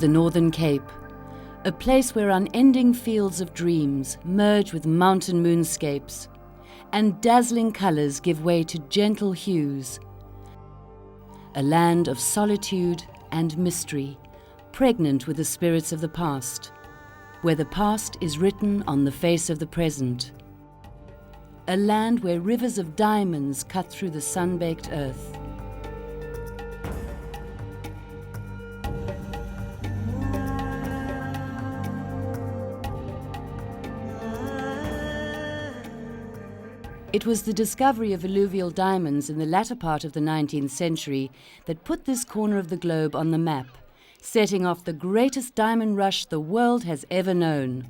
the Northern Cape, a place where unending fields of dreams merge with mountain moonscapes, and dazzling colours give way to gentle hues. A land of solitude and mystery, pregnant with the spirits of the past, where the past is written on the face of the present. A land where rivers of diamonds cut through the sun-baked earth. It was the discovery of alluvial diamonds in the latter part of the 19th century that put this corner of the globe on the map, setting off the greatest diamond rush the world has ever known.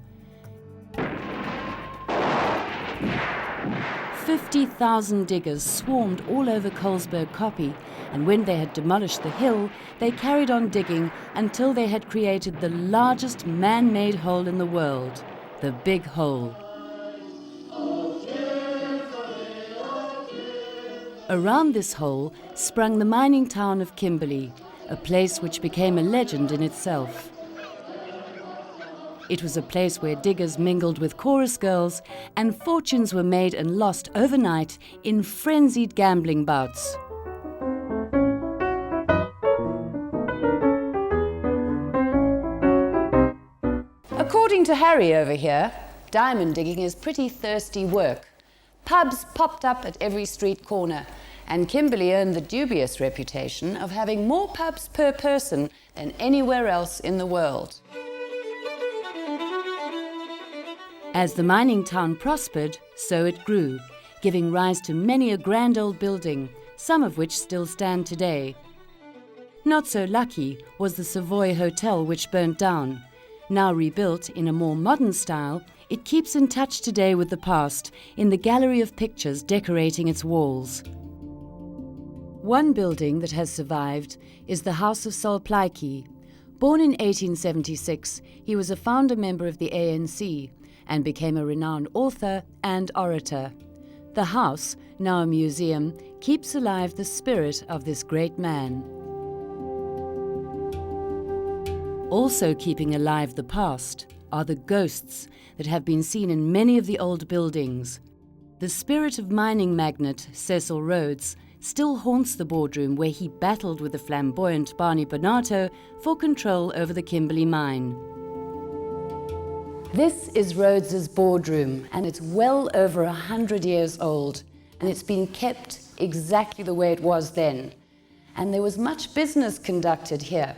50,000 diggers swarmed all over Colesberg Kopje, and when they had demolished the hill, they carried on digging until they had created the largest man-made hole in the world, the Big Hole. Around this hole sprung the mining town of Kimberley, a place which became a legend in itself. It was a place where diggers mingled with chorus girls and fortunes were made and lost overnight in frenzied gambling bouts. According to Harry over here, diamond digging is pretty thirsty work. Pubs popped up at every street corner, and Kimberley earned the dubious reputation of having more pubs per person than anywhere else in the world. As the mining town prospered, so it grew, giving rise to many a grand old building, some of which still stand today. Not so lucky was the Savoy Hotel, which burnt down. Now rebuilt in a more modern style, it keeps in touch today with the past in the gallery of pictures decorating its walls. One building that has survived is the House of Sol Plaatje. Born in 1876, he was a founder member of the ANC and became a renowned author and orator. The house, now a museum, keeps alive the spirit of this great man. Also keeping alive the past are the ghosts that have been seen in many of the old buildings. The spirit of mining magnate Cecil Rhodes still haunts the boardroom where he battled with the flamboyant Barney Barnato for control over the Kimberley mine. This is Rhodes's boardroom, and it's well over 100 years old, and it's been kept exactly the way it was then. And there was much business conducted here.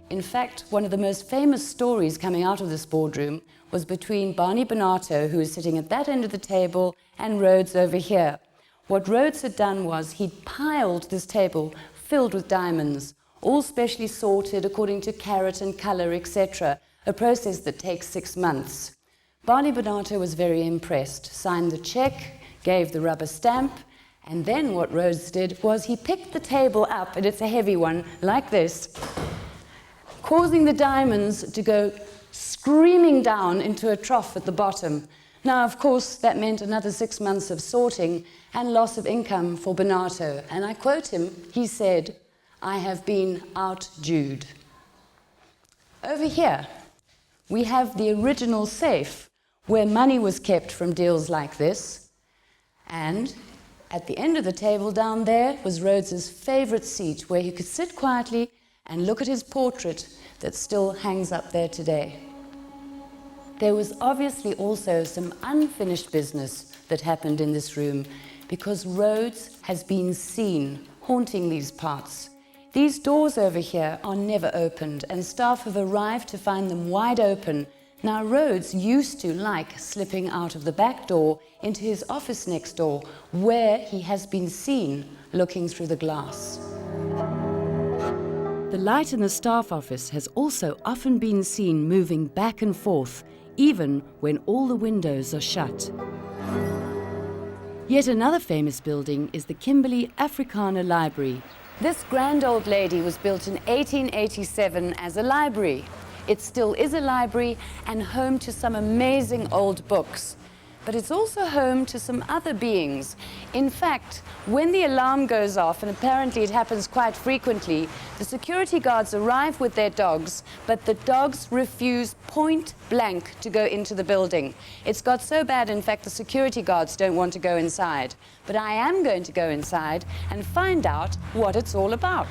In fact, one of the most famous stories coming out of this boardroom was between Barney Barnato, who is sitting at that end of the table, and Rhodes over here. What Rhodes had done was he'd piled this table filled with diamonds, all specially sorted according to carat and colour, etc., a process that takes 6 months. Barney Barnato was very impressed, signed the cheque, gave the rubber stamp, and then what Rhodes did was he picked the table up, and it's a heavy one, like this, causing the diamonds to go screaming down into a trough at the bottom. Now, of course, that meant another 6 months of sorting and loss of income for Barnato. And I quote him, he said, "I have been outdewed." Over here, we have the original safe where money was kept from deals like this. And at the end of the table down there was Rhodes's favourite seat where he could sit quietly and look at his portrait that still hangs up there today. There was obviously also some unfinished business that happened in this room because Rhodes has been seen haunting these parts. These doors over here are never opened, and staff have arrived to find them wide open. Now, Rhodes used to like slipping out of the back door into his office next door, where he has been seen looking through the glass. The light in the staff office has also often been seen moving back and forth, even when all the windows are shut. Yet another famous building is the Kimberley Africana Library. This grand old lady was built in 1887 as a library. It still is a library and home to some amazing old books. but it's also home to some other beings. In fact, when the alarm goes off, and apparently it happens quite frequently, the security guards arrive with their dogs, but the dogs refuse point blank to go into the building. It's got so bad, in fact, the security guards don't want to go inside. But I am going to go inside and find out what it's all about.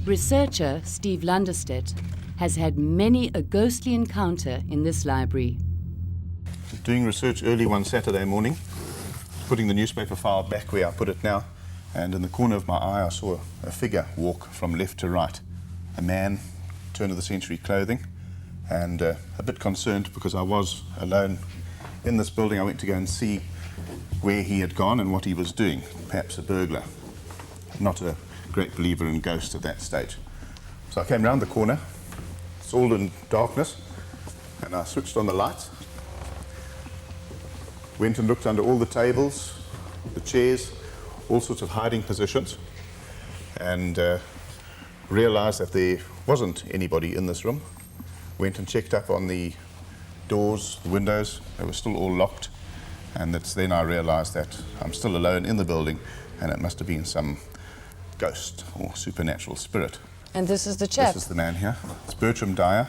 Researcher Steve Lunderstedt has had many a ghostly encounter in this library. Doing research early one Saturday morning, putting the newspaper file back where I put it now, and in the corner of my eye I saw a figure walk from left to right. A man, turn-of-the-century clothing, and a bit concerned because I was alone in this building. I went to go and see where he had gone and what he was doing, perhaps a burglar. Not a great believer in ghosts at that stage. So I came round the corner, it's all in darkness, and I switched on the lights, went and looked under all the tables, the chairs, all sorts of hiding positions, and realized that there wasn't anybody in this room. Went and checked up on the doors, the windows, they were still all locked, and it's then I realized that I'm still alone in the building, and it must have been some ghost or supernatural spirit. And this is the chap? This is the man here. It's Bertram Dyer.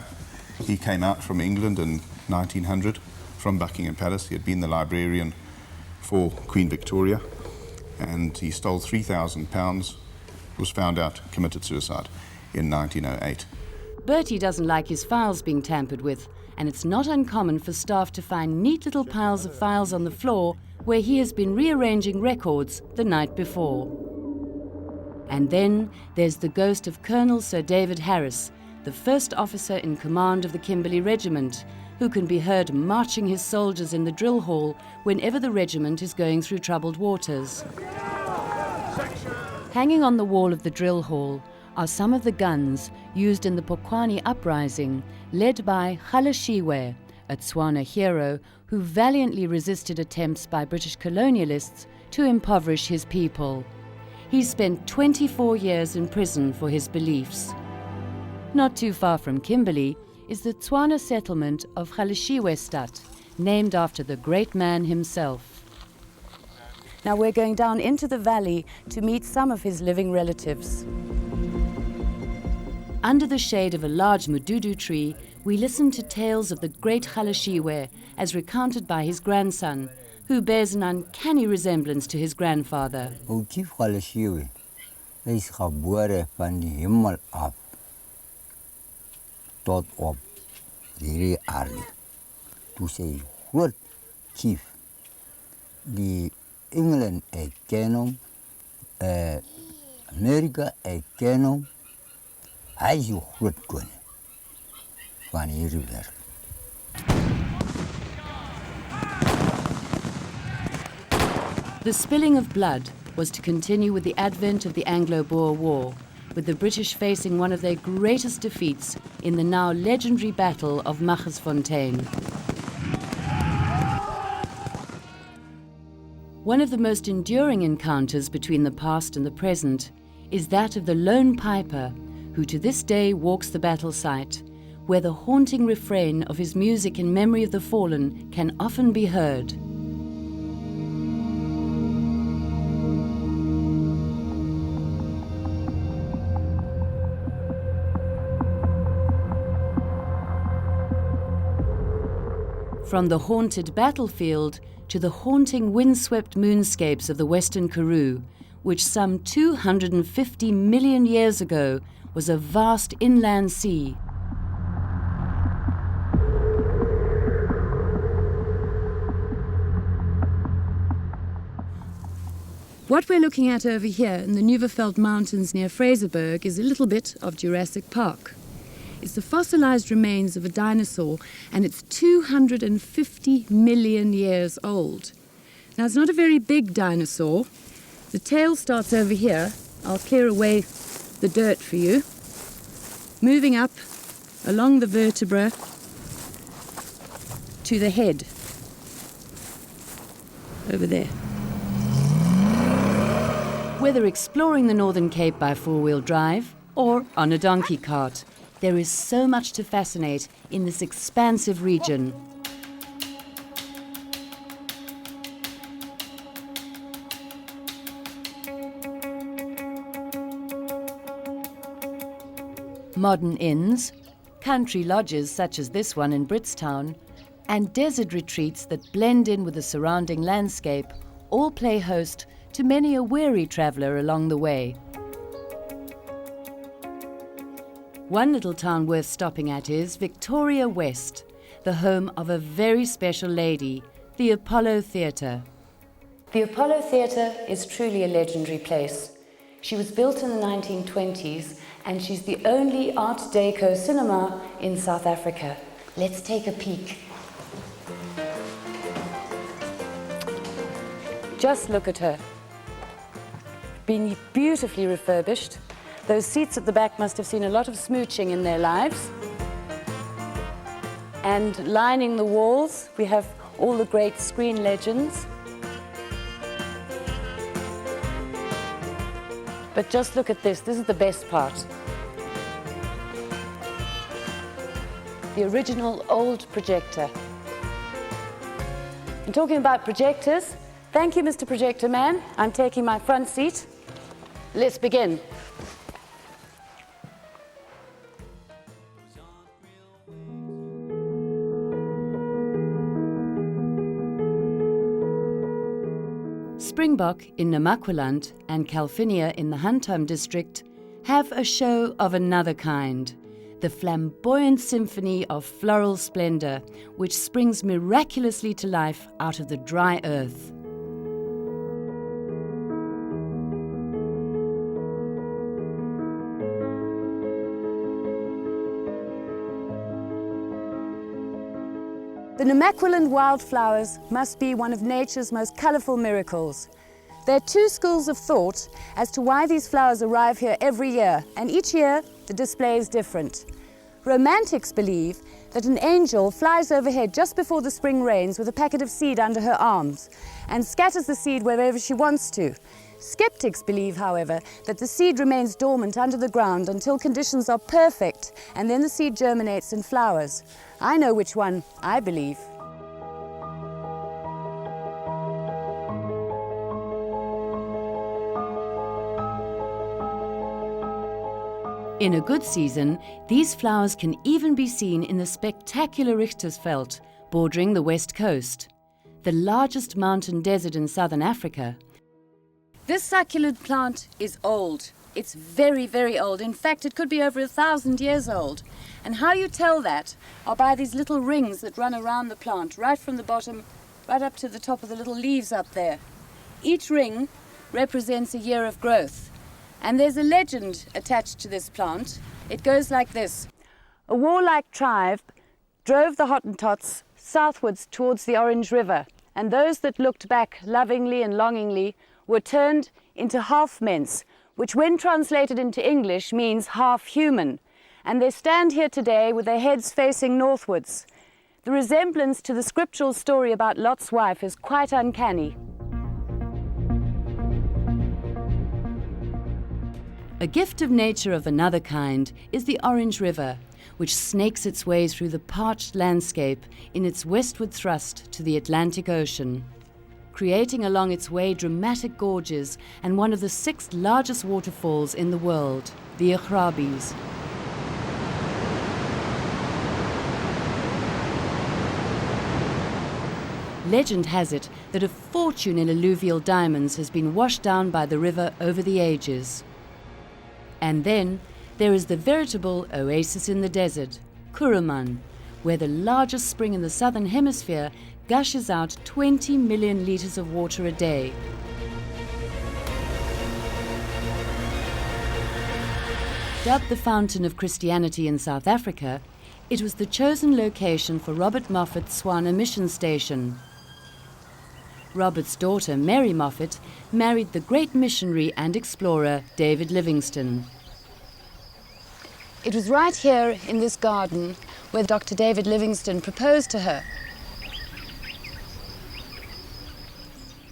He came out from England in 1900 from Buckingham Palace. He had been the librarian for Queen Victoria, and he stole £3,000, was found out, committed suicide in 1908. Bertie doesn't like his files being tampered with, and it's not uncommon for staff to find neat little piles of files on the floor where he has been rearranging records the night before. And then there's the ghost of Colonel Sir David Harris, the first officer in command of the Kimberley Regiment, who can be heard marching his soldiers in the drill hall whenever the regiment is going through troubled waters. Hanging on the wall of the drill hall are some of the guns used in the Polokwane uprising, led by Galishwe, a Tswana hero who valiantly resisted attempts by British colonialists to impoverish his people. He spent 24 years in prison for his beliefs. Not too far from Kimberley is the Tswana settlement of Galishwestad, named after the great man himself. Now we're going down into the valley to meet some of his living relatives. Under the shade of a large mududu tree, we listen to tales of the great Galishwe as recounted by his grandson, who bears an uncanny resemblance to his grandfather. O Chief Galishwe is gebore van die hemel af tot op hierdie aarde. Toe sê groot chief, die Engeland ken hom, Amerika ken hom, hy is die groot koning van hierdie werk. The spilling of blood was to continue with the advent of the Anglo-Boer War, with the British facing one of their greatest defeats in the now legendary Battle of Magersfontein. One of the most enduring encounters between the past and the present is that of the lone piper, who to this day walks the battle site, where the haunting refrain of his music in memory of the fallen can often be heard. From the haunted battlefield to the haunting windswept moonscapes of the western Karoo, which some 250 million years ago was a vast inland sea. What we're looking at over here in the Nuwerveld Mountains near Fraserburg is a little bit of Jurassic Park. It's the fossilized remains of a dinosaur, and it's 250 million years old. Now, it's not a very big dinosaur. The tail starts over here. I'll clear away the dirt for you. Moving up along the vertebra to the head. Over there. Whether exploring the Northern Cape by four-wheel drive or on a donkey cart, There is so much to fascinate in this expansive region. Modern inns, country lodges such as this one in Britstown, and desert retreats that blend in with the surrounding landscape all play host to many a weary traveller along the way. One little town worth stopping at is Victoria West, the home of a very special lady, the Apollo Theatre. The Apollo Theatre is truly a legendary place. She was built in the 1920s and she's the only Art Deco cinema in South Africa. Let's take a peek. Just look at her. Been beautifully refurbished. Those seats at the back must have seen a lot of smooching in their lives. And lining the walls, we have all the great screen legends. But just look at this is the best part. The original old projector. And talking about projectors, thank you, Mr. Projector Man. I'm taking my front seat. Let's begin. Springbok in Namaqualand and Calvinia in the Huntham district have a show of another kind, the flamboyant symphony of floral splendor, which springs miraculously to life out of the dry earth. The Namaqualand wildflowers must be one of nature's most colourful miracles. There are two schools of thought as to why these flowers arrive here every year, and each year the display is different. Romantics believe that an angel flies overhead just before the spring rains with a packet of seed under her arms and scatters the seed wherever she wants to. Skeptics believe, however, that the seed remains dormant under the ground until conditions are perfect, and then the seed germinates and flowers. I know which one I believe. In a good season, these flowers can even be seen in the spectacular Richtersveld, bordering the west coast, the largest mountain desert in southern Africa. This succulent plant is old. It's very, very old. In fact, it could be over 1,000 years old. And how you tell that are by these little rings that run around the plant, right from the bottom, right up to the top of the little leaves up there. Each ring represents a year of growth. And there's a legend attached to this plant. It goes like this. A warlike tribe drove the Hottentots southwards towards the Orange River, and those that looked back lovingly and longingly were turned into half-mens, which when translated into English means half-human. And they stand here today with their heads facing northwards. The resemblance to the scriptural story about Lot's wife is quite uncanny. A gift of nature of another kind is the Orange River, which snakes its way through the parched landscape in its westward thrust to the Atlantic Ocean, creating along its way dramatic gorges and one of the 6th largest waterfalls in the world, the Agrabis. Legend has it that a fortune in alluvial diamonds has been washed down by the river over the ages. And then there is the veritable oasis in the desert, Karoo, where the largest spring in the southern hemisphere gushes out 20 million litres of water a day. Dubbed the Fountain of Christianity in South Africa, it was the chosen location for Robert Moffat's Swana mission station. Robert's daughter, Mary Moffat, married the great missionary and explorer David Livingstone. It was right here in this garden where Dr. David Livingstone proposed to her.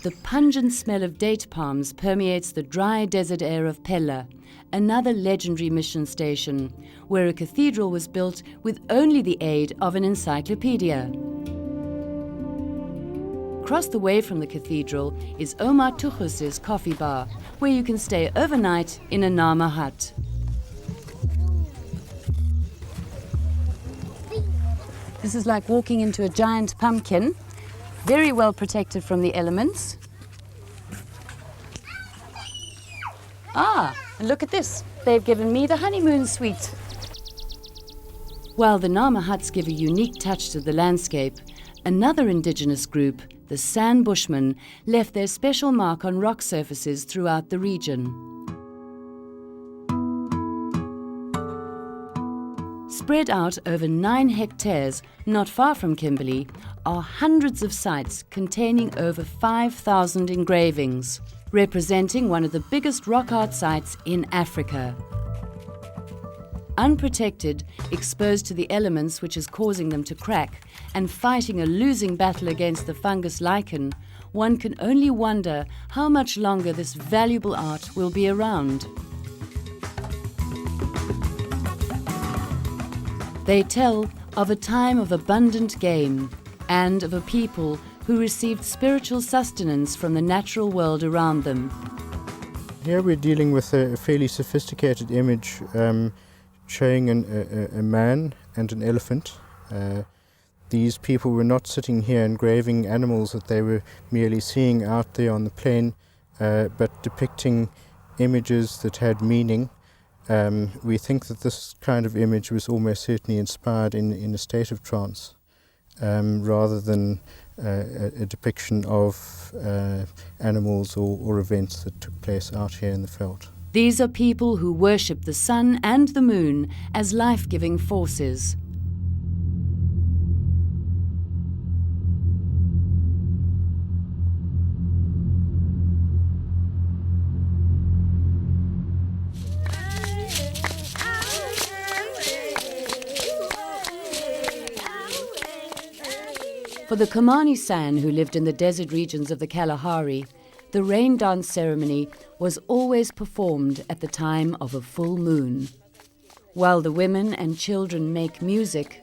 The pungent smell of date palms permeates the dry desert air of Pella, another legendary mission station, where a cathedral was built with only the aid of an encyclopedia. Across the way from the cathedral is Omar Tuchus's coffee bar, where you can stay overnight in a Nama hut. This is like walking into a giant pumpkin, very well protected from the elements. Ah, and look at this. They've given me the honeymoon suite. While the Nama huts give a unique touch to the landscape, another indigenous group, the San Bushmen, left their special mark on rock surfaces throughout the region. Spread out over 9 hectares, not far from Kimberley, are hundreds of sites containing over 5,000 engravings, representing one of the biggest rock art sites in Africa. Unprotected, exposed to the elements which is causing them to crack, and fighting a losing battle against the fungus lichen, one can only wonder how much longer this valuable art will be around. They tell of a time of abundant game and of a people who received spiritual sustenance from the natural world around them. Here we're dealing with a fairly sophisticated image showing a man and an elephant. These people were not sitting here engraving animals that they were merely seeing out there on the plain, but depicting images that had meaning. We think that this kind of image was almost certainly inspired in a state of trance, rather than a depiction of animals or events that took place out here in the veld. These are people who worship the sun and the moon as life-giving forces. For the Kamani-San, who lived in the desert regions of the Kalahari, the rain dance ceremony was always performed at the time of a full moon. While the women and children make music,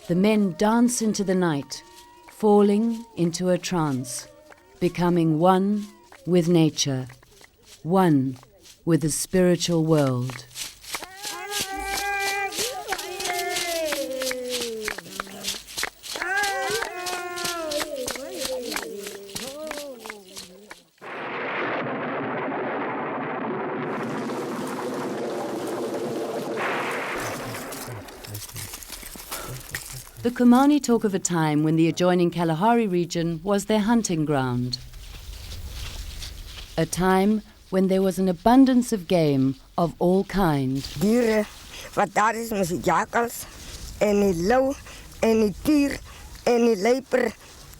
the men dance into the night, falling into a trance, becoming one with nature, one with the spiritual world. The Kamani talk of a time when the adjoining Kalahari region was their hunting ground. A time when there was an abundance of game of all kind. Dieren, wat daar is met die jakkals, en die leeuw, en die tier, en die luiper,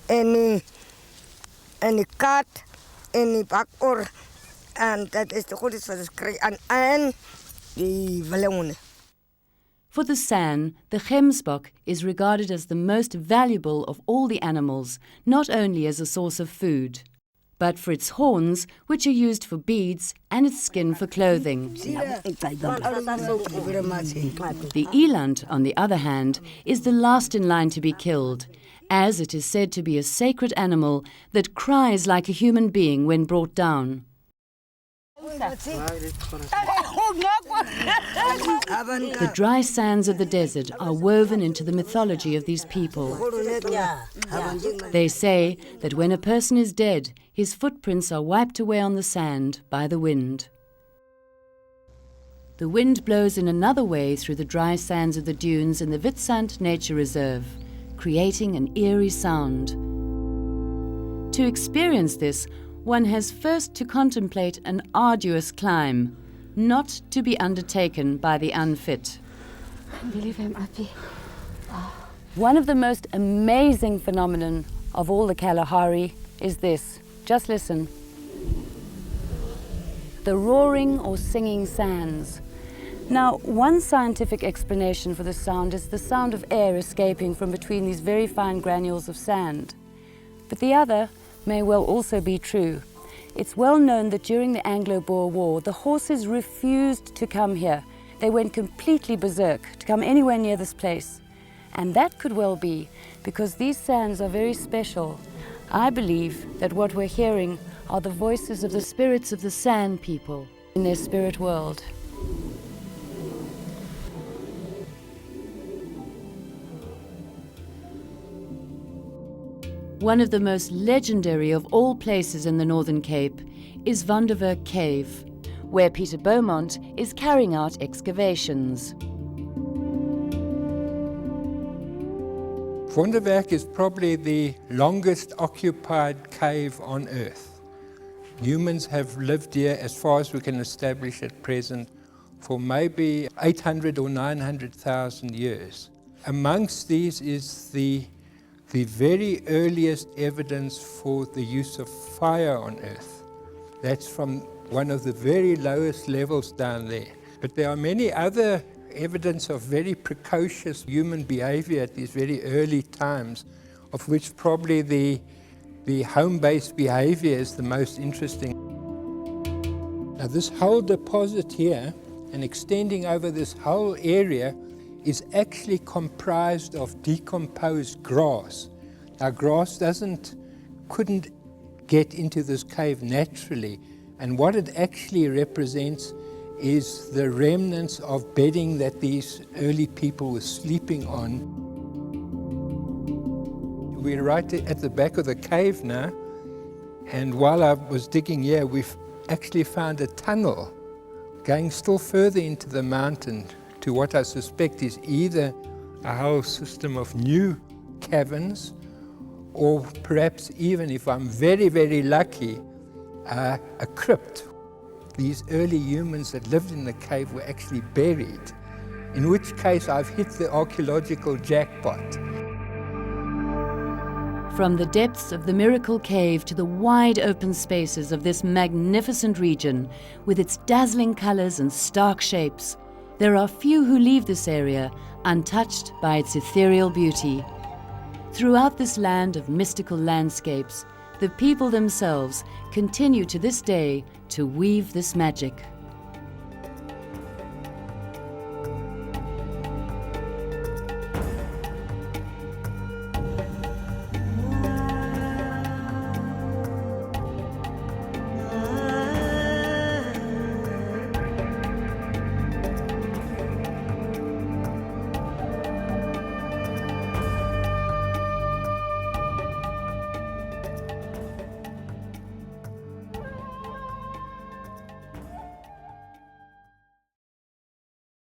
en die kat, en die bakoor. En dat is de goedheid wat ze krijgen. En die willonen. For the San, the Gemsbok is regarded as the most valuable of all the animals, not only as a source of food, but for its horns, which are used for beads, and its skin for clothing. The eland, on the other hand, is the last in line to be killed, as it is said to be a sacred animal that cries like a human being when brought down. The dry sands of the desert are woven into the mythology of these people. They say that when a person is dead, his footprints are wiped away on the sand by the wind. The wind blows in another way through the dry sands of the dunes in the Witstrand Nature Reserve, creating an eerie sound. To experience this, one has first to contemplate an arduous climb, not to be undertaken by the unfit. One of the most amazing phenomenon of all the Kalahari is this. Just listen. The roaring or singing sands. Now, one scientific explanation for this sound is the sound of air escaping from between these very fine granules of sand. But the other, may well also be true. It's well known that during the Anglo-Boer War, the horses refused to come here. They went completely berserk to come anywhere near this place. And that could well be because these sands are very special. I believe that what we're hearing are the voices of the spirits of the San people in their spirit world. One of the most legendary of all places in the Northern Cape is Wonderwerk Cave, where Peter Beaumont is carrying out excavations. Wonderwerk is probably the longest occupied cave on Earth. Humans have lived here, as far as we can establish at present, for maybe 800 or 900,000 years. Amongst these is the very earliest evidence for the use of fire on Earth. That's from one of the very lowest levels down there. But there are many other evidence of very precocious human behavior at these very early times, of which probably the home-based behavior is the most interesting. Now this whole deposit here, and extending over this whole area, is actually comprised of decomposed grass. Now grass couldn't get into this cave naturally, and what it actually represents is the remnants of bedding that these early people were sleeping on. We're right at the back of the cave now, and while I was digging here, we've actually found a tunnel going still further into the mountain to what I suspect is either a whole system of new caverns, or perhaps even, if I'm very, very lucky, a crypt. These early humans that lived in the cave were actually buried, in which case I've hit the archaeological jackpot. From the depths of the Miracle Cave to the wide open spaces of this magnificent region, with its dazzling colors and stark shapes, there are few who leave this area untouched by its ethereal beauty. Throughout this land of mystical landscapes, the people themselves continue to this day to weave this magic.